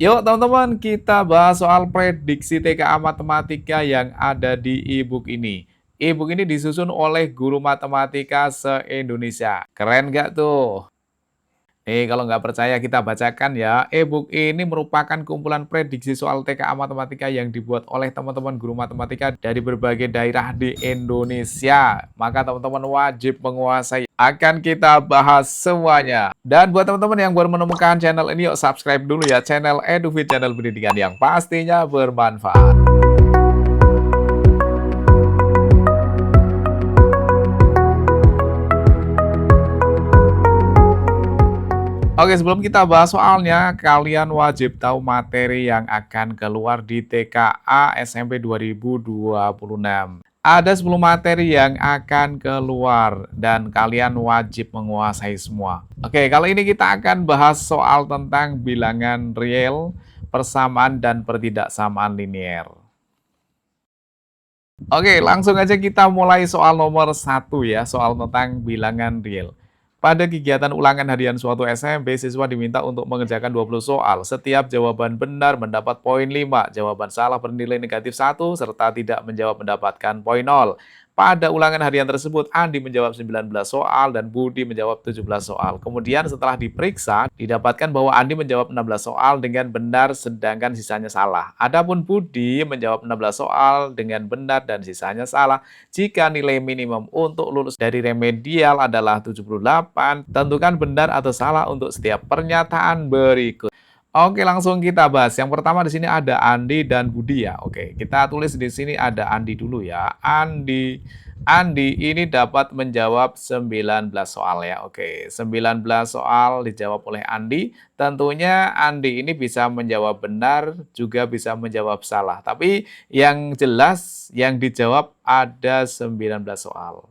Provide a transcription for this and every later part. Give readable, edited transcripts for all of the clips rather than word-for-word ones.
Yuk teman-teman, kita bahas soal prediksi TKA Matematika yang ada di e-book ini. E-book ini disusun oleh guru matematika se-Indonesia. Keren nggak tuh? Nih, kalau nggak percaya kita bacakan ya. E-book ini merupakan kumpulan prediksi soal TKA Matematika yang dibuat oleh teman-teman guru matematika dari berbagai daerah di Indonesia. Maka teman-teman wajib menguasai. Akan kita bahas semuanya. Dan buat teman-teman yang baru menemukan channel ini, yuk subscribe dulu ya channel EduFit, channel pendidikan yang pastinya bermanfaat. Oke, sebelum kita bahas soalnya, kalian wajib tahu materi yang akan keluar di TKA SMP 2026. Ada 10 materi yang akan keluar dan kalian wajib menguasai semua. Oke, kali ini kita akan bahas soal tentang bilangan real, persamaan, dan pertidaksamaan linier. Oke, langsung aja kita mulai soal nomor 1 ya, soal tentang bilangan real. Pada kegiatan ulangan harian suatu SMP, siswa diminta untuk mengerjakan 20 soal. Setiap jawaban benar mendapat poin 5, jawaban salah bernilai negatif 1, serta tidak menjawab mendapatkan poin 0. Pada ulangan harian tersebut, Andi menjawab 19 soal dan Budi menjawab 17 soal. Kemudian setelah diperiksa, didapatkan bahwa Andi menjawab 16 soal dengan benar sedangkan sisanya salah. Adapun Budi menjawab 16 soal dengan benar dan sisanya salah. Jika nilai minimum untuk lulus dari remedial adalah 78, tentukan benar atau salah untuk setiap pernyataan berikut. Oke, langsung kita bahas. Yang pertama di sini ada Andi dan Budi ya. Oke, kita tulis di sini ada Andi dulu ya. Andi ini dapat menjawab 19 soal ya. Oke, 19 soal dijawab oleh Andi. Tentunya Andi ini bisa menjawab benar, juga bisa menjawab salah. Tapi yang jelas yang dijawab ada 19 soal.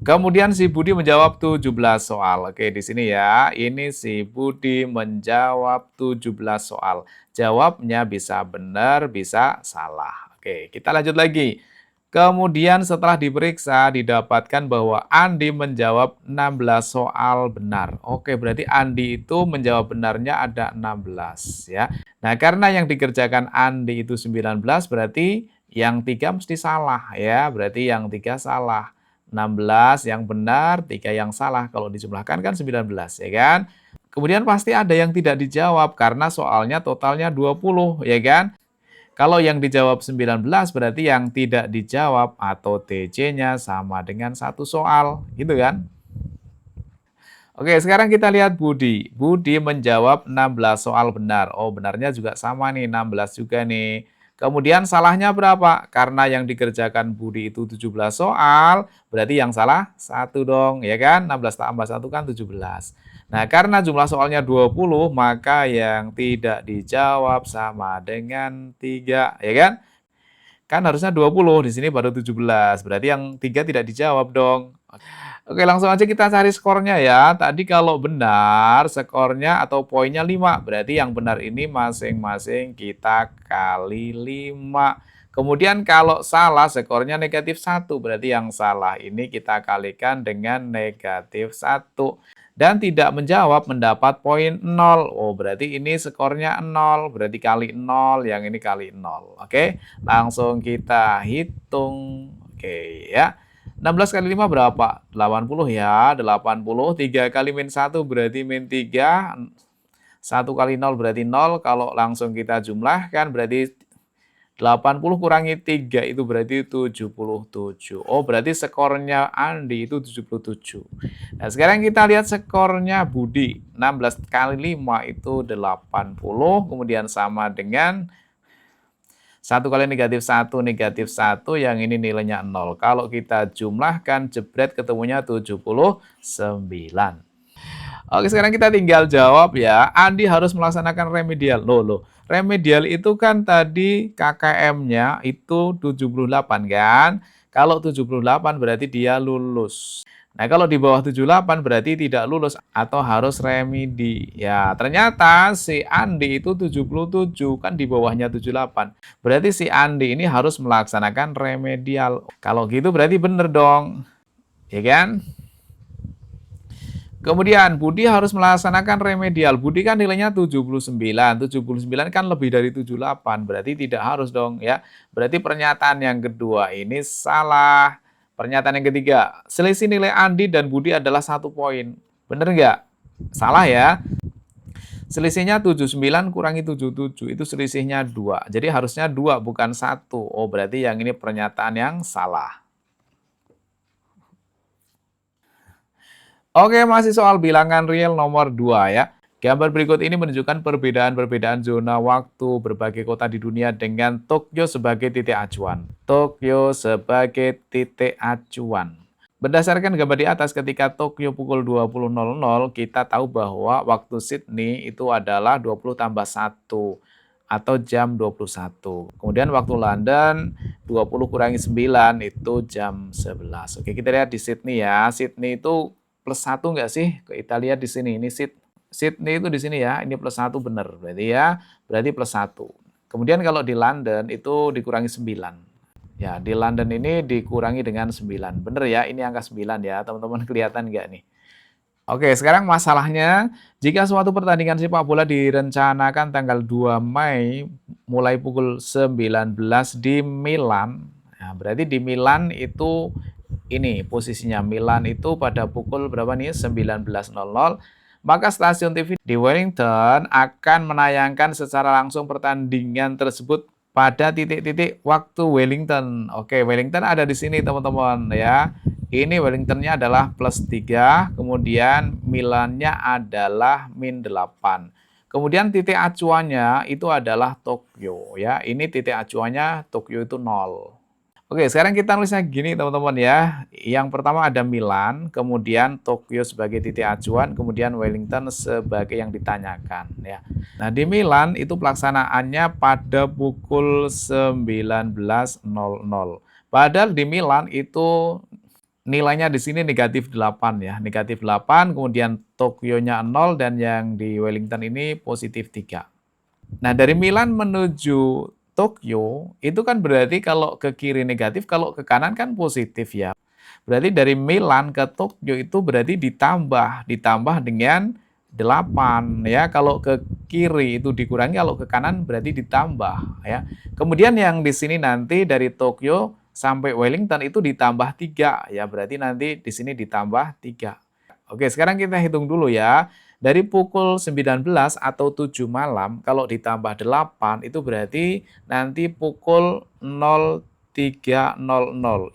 Kemudian si Budi menjawab 17 soal. Oke, di sini ya. Ini si Budi menjawab 17 soal. Jawabnya bisa benar, bisa salah. Oke, kita lanjut lagi. Kemudian setelah diperiksa didapatkan bahwa Andi menjawab 16 soal benar. Oke, berarti Andi itu menjawab benarnya ada 16 ya. Nah, karena yang dikerjakan Andi itu 19 berarti yang 3 mesti salah ya. Berarti yang 3 salah. 16 yang benar, 3 yang salah. Kalau dijumlahkan kan 19, ya kan? Kemudian pasti ada yang tidak dijawab karena soalnya totalnya 20, ya kan? Kalau yang dijawab 19 berarti yang tidak dijawab atau TC-nya sama dengan satu soal, gitu kan? Oke, sekarang kita lihat Budi. Budi menjawab 16 soal benar. Oh, benarnya juga sama nih, 16 juga nih. Kemudian salahnya berapa? Karena yang dikerjakan Budi itu 17 soal, berarti yang salah 1 dong, ya kan? 16 tambah 1 kan 17. Nah, karena jumlah soalnya 20, maka yang tidak dijawab sama dengan 3, ya kan? Kan harusnya 20, di sini baru 17, berarti yang 3 tidak dijawab dong. Oke, langsung aja kita cari skornya ya. Tadi kalau benar, skornya atau poinnya 5. Berarti yang benar ini masing-masing kita kali 5. Kemudian kalau salah, skornya negatif 1. Berarti yang salah ini kita kalikan dengan negatif 1. Dan tidak menjawab mendapat poin 0. Oh, berarti ini skornya 0. Berarti kali 0, yang ini kali 0. Oke, langsung kita hitung. Oke, ya. 16 kali 5 berapa? 80 ya, 80. 3 kali min 1 berarti min 3. 1 kali 0 berarti 0. Kalau langsung kita jumlahkan berarti 80 kurangi 3 itu berarti 77. Oh, berarti skornya Andi itu 77. Nah, sekarang kita lihat skornya Budi. 16 kali 5 itu 80. Kemudian sama dengan 1 kali negatif 1, yang ini nilainya 0. Kalau kita jumlahkan, jebret ketemunya 79. Oke, sekarang kita tinggal jawab ya. Andi harus melaksanakan remedial. Loh. Remedial itu kan tadi KKM-nya itu 78 kan? Kalau 78 berarti dia lulus. Nah, kalau di bawah 78 berarti tidak lulus atau harus remedi. Ya, ternyata si Andi itu 77, kan di bawahnya 78. Berarti si Andi ini harus melaksanakan remedial. Kalau gitu berarti bener dong. Ya kan? Kemudian Budi harus melaksanakan remedial. Budi kan nilainya 79. 79 kan lebih dari 78. Berarti tidak harus dong ya. Berarti pernyataan yang kedua ini salah. Pernyataan yang ketiga, selisih nilai Andi dan Budi adalah 1 poin. Bener nggak? Salah ya. Selisihnya 79 kurangi 77, itu selisihnya 2. Jadi harusnya 2 bukan 1. Oh, berarti yang ini pernyataan yang salah. Oke, masih soal bilangan real nomor 2 ya. Gambar berikut ini menunjukkan perbedaan-perbedaan zona waktu berbagai kota di dunia dengan Tokyo sebagai titik acuan. Tokyo sebagai titik acuan. Berdasarkan gambar di atas, ketika Tokyo pukul 20.00, kita tahu bahwa waktu Sydney itu adalah 20 tambah 1 atau jam 21. Kemudian waktu London 20 kurangi 9 itu jam 11. Oke, kita lihat di Sydney ya. Sydney itu plus 1 nggak sih? Kita lihat di sini. Ini Sydney itu di sini ya. Ini plus 1 benar. Berarti ya, berarti plus 1. Kemudian kalau di London itu dikurangi 9. Ya, di London ini dikurangi dengan 9. Bener ya, ini angka 9 ya. Teman-teman kelihatan nggak nih? Oke, sekarang masalahnya, jika suatu pertandingan sepak bola direncanakan tanggal 2 Mei mulai pukul 19 di Milan, nah berarti di Milan itu ini posisinya, Milan itu pada pukul berapa nih? 19.00, maka stasiun TV di Wellington akan menayangkan secara langsung pertandingan tersebut pada titik-titik waktu Wellington. Oke, Wellington ada di sini teman-teman ya. Ini Wellingtonnya adalah plus 3, kemudian Milannya adalah min 8. Kemudian titik acuannya itu adalah Tokyo ya. Ini titik acuannya Tokyo itu 0. Oke, sekarang kita nulisnya gini teman-teman ya. Yang pertama ada Milan, kemudian Tokyo sebagai titik acuan, kemudian Wellington sebagai yang ditanyakan ya. Nah, di Milan itu pelaksanaannya pada pukul 19.00. Padahal di Milan itu nilainya di sini negatif 8 ya, negatif 8, kemudian Tokyo-nya 0 dan yang di Wellington ini positif 3. Nah, dari Milan menuju Tokyo itu kan berarti kalau ke kiri negatif, kalau ke kanan kan positif ya. Berarti dari Milan ke Tokyo itu berarti ditambah dengan 8 ya. Kalau ke kiri itu dikurangi, kalau ke kanan berarti ditambah ya. Kemudian yang di sini nanti dari Tokyo sampai Wellington itu ditambah 3 ya, berarti nanti di sini ditambah 3. Oke, sekarang kita hitung dulu ya. Dari pukul 19 atau 7 malam kalau ditambah 8 itu berarti nanti pukul 03.00.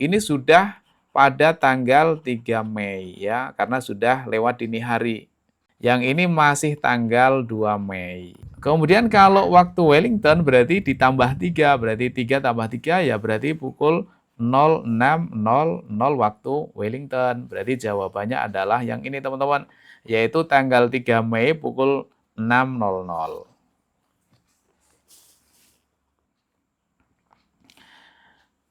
Ini sudah pada tanggal 3 Mei ya, karena sudah lewat dini hari. Yang ini masih tanggal 2 Mei. Kemudian kalau waktu Wellington berarti ditambah 3, berarti 3 tambah 3 ya berarti pukul 06.00 waktu Wellington. Berarti jawabannya adalah yang ini teman-teman, yaitu tanggal 3 Mei pukul 6.00.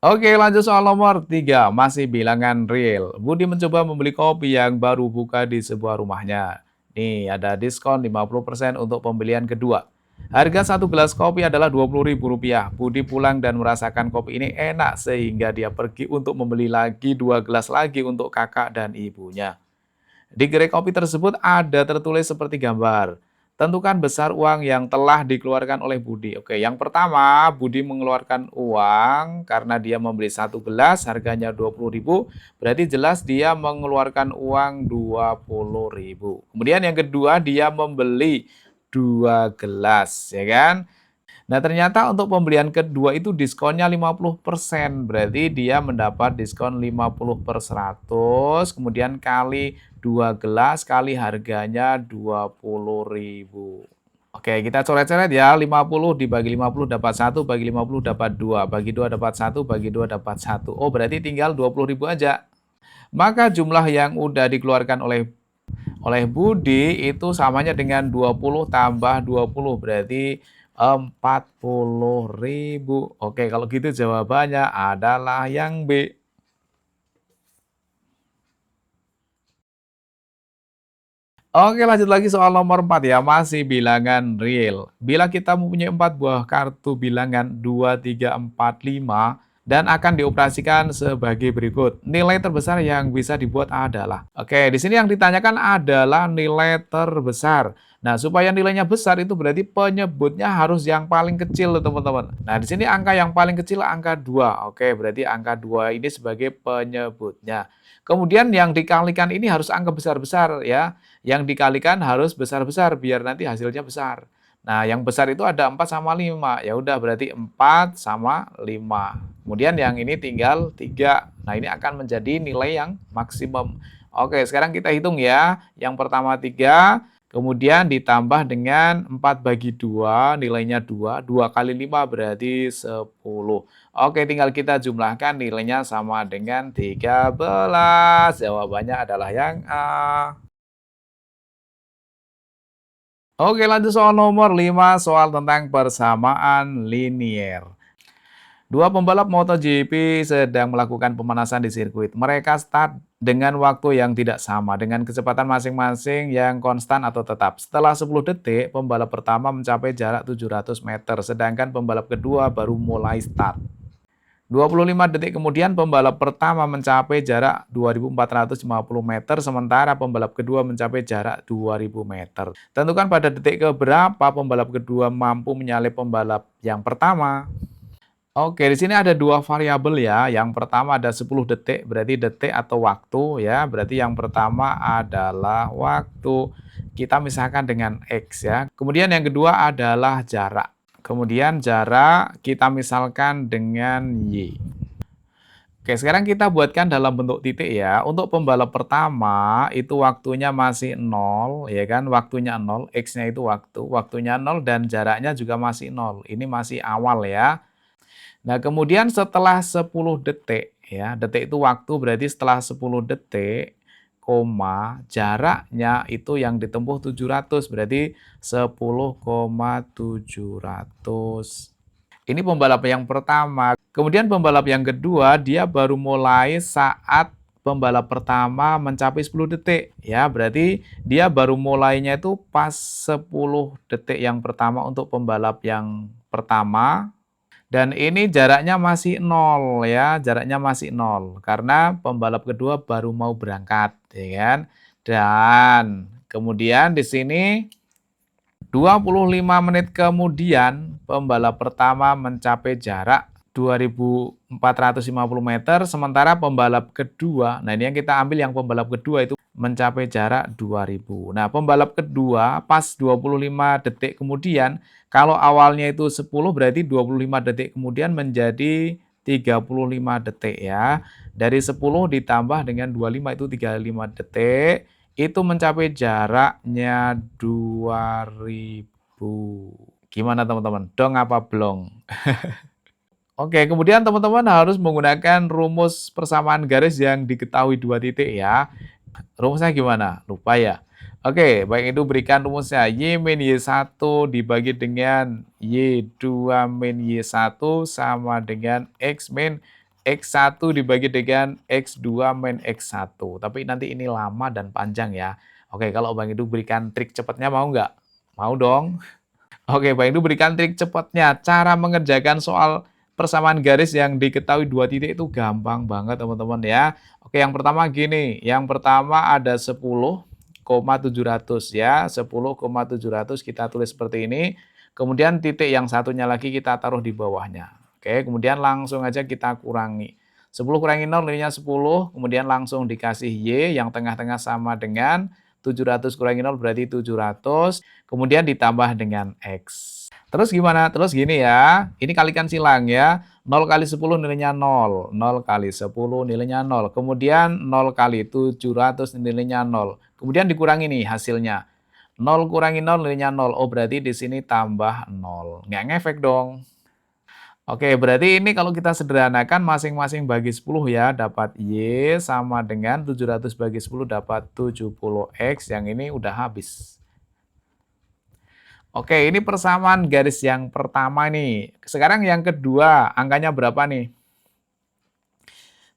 Oke, lanjut soal nomor 3, masih bilangan real. Budi mencoba membeli kopi yang baru buka di sebuah rumahnya. Nih, ada diskon 50% untuk pembelian kedua. Harga satu gelas kopi adalah Rp20.000. Budi pulang dan merasakan kopi ini enak sehingga dia pergi untuk membeli lagi 2 gelas lagi untuk kakak dan ibunya. Di gerai kopi tersebut ada tertulis seperti gambar. Tentukan besar uang yang telah dikeluarkan oleh Budi. Oke, yang pertama, Budi mengeluarkan uang karena dia membeli 1 gelas, harganya Rp20.000. Berarti jelas dia mengeluarkan uang Rp20.000. Kemudian yang kedua, dia membeli 2 gelas, ya kan? Nah, ternyata untuk pembelian kedua itu diskonnya 50%. Berarti dia mendapat diskon 50/100, kemudian kali 2 gelas, kali harganya Rp20.000. Oke, kita coret-coret ya. 50 dibagi 50 dapat 1, bagi 50 dapat 2, bagi 2 dapat 1, bagi 2 dapat 1. Oh, berarti tinggal Rp20.000 aja. Maka jumlah yang udah dikeluarkan oleh Budi itu samanya dengan 20 tambah 20, berarti Rp40.000. Oke, kalau gitu jawabannya adalah yang B. Oke, lanjut lagi soal nomor 4 ya, masih bilangan real. Bila kita mempunyai 4 buah kartu bilangan 2, 3, 4, 5, dan akan dioperasikan sebagai berikut. Nilai terbesar yang bisa dibuat adalah. Oke, di sini yang ditanyakan adalah nilai terbesar. Nah, supaya nilainya besar itu berarti penyebutnya harus yang paling kecil, teman-teman. Nah, di sini angka yang paling kecil angka 2. Oke, berarti angka 2 ini sebagai penyebutnya. Kemudian yang dikalikan ini harus angka besar-besar ya. Yang dikalikan harus besar-besar biar nanti hasilnya besar. Nah, yang besar itu ada 4 sama 5. Ya udah berarti 4 sama 5. Kemudian yang ini tinggal 3. Nah, ini akan menjadi nilai yang maksimum. Oke, sekarang kita hitung ya. Yang pertama 3, kemudian ditambah dengan 4 bagi 2, nilainya 2. 2 kali 5 berarti 10. Oke, tinggal kita jumlahkan nilainya sama dengan 13. Jawabannya adalah yang A. Oke, lanjut soal nomor 5, soal tentang persamaan linier. Dua pembalap MotoGP sedang melakukan pemanasan di sirkuit. Mereka start dengan waktu yang tidak sama, dengan kecepatan masing-masing yang konstan atau tetap. Setelah 10 detik, pembalap pertama mencapai jarak 700 meter, sedangkan pembalap kedua baru mulai start. 25 detik kemudian pembalap pertama mencapai jarak 2.450 meter, sementara pembalap kedua mencapai jarak 2.000 meter. Tentukan pada detik keberapa pembalap kedua mampu menyalip pembalap yang pertama. Oke, di sini ada dua variabel ya. Yang pertama ada 10 detik, berarti detik atau waktu ya. Berarti yang pertama adalah waktu. Kita misalkan dengan X ya. Kemudian yang kedua adalah jarak. Kemudian jarak kita misalkan dengan Y. Oke, sekarang kita buatkan dalam bentuk titik ya. Untuk pembalap pertama itu waktunya masih 0, ya kan? Waktunya 0, X-nya itu waktunya 0 dan jaraknya juga masih 0. Ini masih awal ya. Nah, kemudian setelah 10 detik ya, detik itu waktu berarti setelah 10 detik, koma, jaraknya itu yang ditempuh 700, berarti 10,700. Ini pembalap yang pertama. Kemudian pembalap yang kedua, dia baru mulai saat pembalap pertama mencapai 10 detik. Ya, berarti dia baru mulainya itu pas 10 detik yang pertama untuk pembalap yang pertama. Dan ini jaraknya masih 0 ya, jaraknya masih 0 karena pembalap kedua baru mau berangkat, ya kan. Dan kemudian di sini 25 menit kemudian pembalap pertama mencapai jarak 2.450 meter, sementara pembalap kedua, nah ini yang kita ambil yang pembalap kedua itu mencapai jarak 2.000. Nah, pembalap kedua pas 25 detik kemudian, kalau awalnya itu 10 berarti 25 detik kemudian menjadi 35 detik ya. Dari 10 ditambah dengan 25 itu 35 detik, itu mencapai jaraknya 2.000. Gimana teman-teman? Dong apa belum? Oke, kemudian teman-teman harus menggunakan rumus persamaan garis yang diketahui dua titik ya. Rumusnya gimana? Lupa ya? Oke, baik itu berikan rumusnya. Y min Y1 dibagi dengan Y2 min Y1 sama dengan X min X1 dibagi dengan X2 min X1. Tapi nanti ini lama dan panjang ya. Oke, kalau Bang Edu berikan trik cepatnya mau nggak? Mau dong. Oke, Bang Edu berikan trik cepatnya. Cara mengerjakan soal persamaan garis yang diketahui dua titik itu gampang banget teman-teman ya. Oke, yang pertama gini. Yang pertama ada 10,700 ya. 10,700 kita tulis seperti ini. Kemudian titik yang satunya lagi kita taruh di bawahnya. Oke, kemudian langsung aja kita kurangi. 10 kurangi 0 nilainya 10. Kemudian langsung dikasih Y yang tengah-tengah sama dengan 700 kurangi 0 berarti 700. Kemudian ditambah dengan X. Terus gimana? Terus gini ya, ini kalikan silang ya. 0 kali 10 nilainya 0. 0 kali 10 nilainya 0. Kemudian 0 kali 700 nilainya 0. Kemudian dikurangi nih hasilnya. 0 kurangi 0 nilainya 0. Oh, berarti di sini tambah 0. Nggak ngefek dong. Oke, berarti ini kalau kita sederhanakan masing-masing bagi 10 ya, dapat Y sama dengan 700 bagi 10 dapat 70X, yang ini udah habis. Oke, ini persamaan garis yang pertama nih. Sekarang yang kedua, angkanya berapa nih?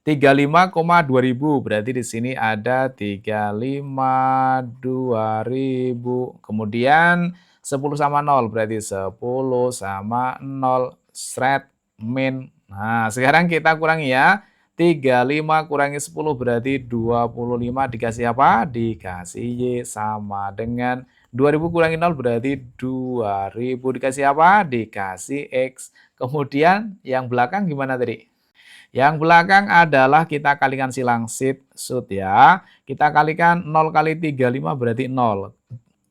35,2000, berarti di sini ada 35,2000. Kemudian 10 sama 0, berarti 10 sama 0, sret min Nah, sekarang kita kurangi ya. 35 kurangi 10 berarti 25 dikasih apa? Dikasih Y sama dengan 2000 kurangi 0 berarti 2000 dikasih apa? Dikasih X. Kemudian yang belakang gimana tadi? Yang belakang adalah kita kalikan silang sud ya. Kita kalikan 0 kali 35 berarti 0.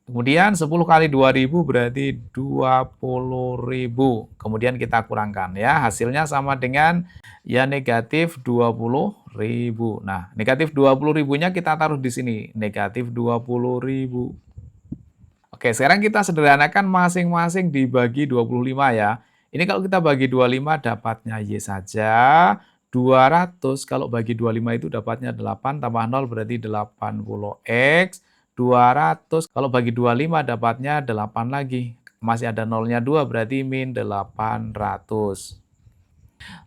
Kemudian 10 kali 2000 berarti 20.000. Kemudian kita kurangkan ya, hasilnya sama dengan ya negatif 20.000. Nah, negatif 20.000-nya kita taruh di sini, negatif 20.000. Oke, sekarang kita sederhanakan masing-masing dibagi 25 ya. Ini kalau kita bagi 25 dapatnya Y saja. 200 kalau bagi 25 itu dapatnya 8 tambah 0 berarti 80X. 200 kalau bagi 25 dapatnya 8 lagi. Masih ada nolnya 2 berarti min 800.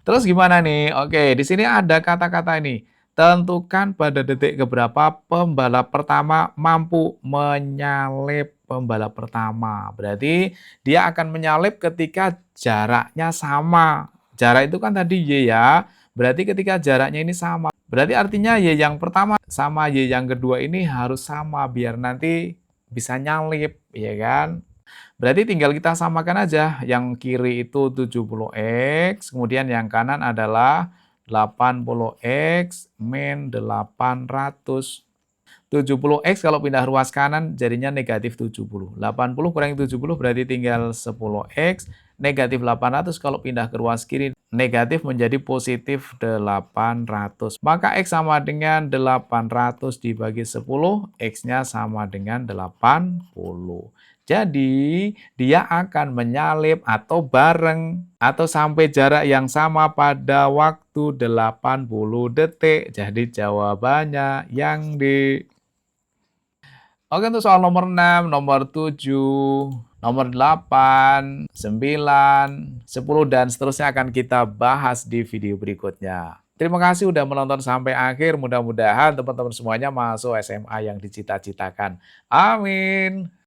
Terus gimana nih? Oke, di sini ada kata-kata ini. Tentukan pada detik keberapa pembalap pertama mampu menyalip pembalap pertama. Berarti dia akan menyalip ketika jaraknya sama. Jarak itu kan tadi Y ya. Berarti ketika jaraknya ini sama. Berarti artinya Y yang pertama sama Y yang kedua ini harus sama biar nanti bisa nyalip, ya kan? Berarti tinggal kita samakan aja, yang kiri itu 70X, kemudian yang kanan adalah 80X min 800. 70X kalau pindah ruas kanan jadinya negatif 70. 80 kurangi 70 berarti tinggal 10X. Negatif 800 kalau pindah ke ruas kiri negatif menjadi positif 800. Maka X sama dengan 800 dibagi 10, X-nya sama dengan 80. Jadi, dia akan menyalip atau bareng atau sampai jarak yang sama pada waktu 80 detik. Jadi jawabannya yang D. Oke, untuk soal nomor 6, nomor 7, nomor 8, 9, 10, dan seterusnya akan kita bahas di video berikutnya. Terima kasih sudah menonton sampai akhir. Mudah-mudahan teman-teman semuanya masuk SMA yang dicita-citakan. Amin.